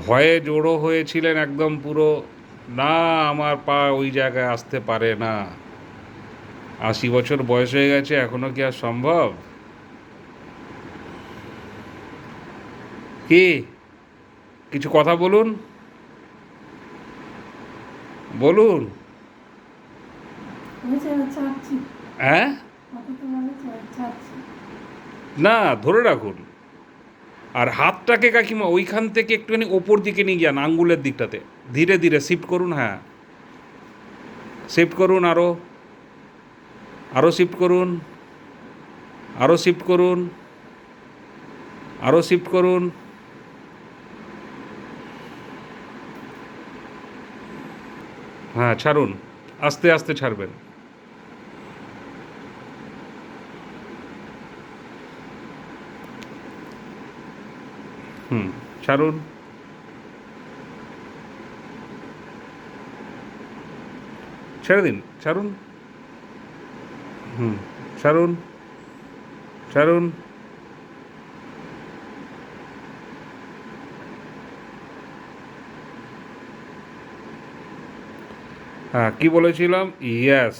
ভয়ে জড়ো হয়েছিলেন একদম পুরো, না আমার পা ওই জায়গায় আসতে পারে না, 80 বছর বয়স হয়ে গেছে, এখনো কি আর সম্ভব? কি, কিছু কথা বলুন, বলুন। হ্যাঁ, না ধরে রাখুন, আর হাতটাকে কাকিমা ওইখান থেকে একটুখানি ওপর দিকে নিয়ে যান, আঙ্গুলের দিকটাতে ধীরে ধীরে শিফট করুন। হ্যাঁ, শিফট করুন, আরও, আরও শিফট করুন, আরও শিফট করুন, আরও শিফট করুন। হ্যাঁ, ছাড়ুন, আস্তে আস্তে ছাড়বেন। হুম, ছাড়ুন, ছেড়ে দিন, ছাড়ুন। হুম, ছাড়ুন, ছাড়ুন। হ্যাঁ, কি বলেছিলাম? ইয়েস।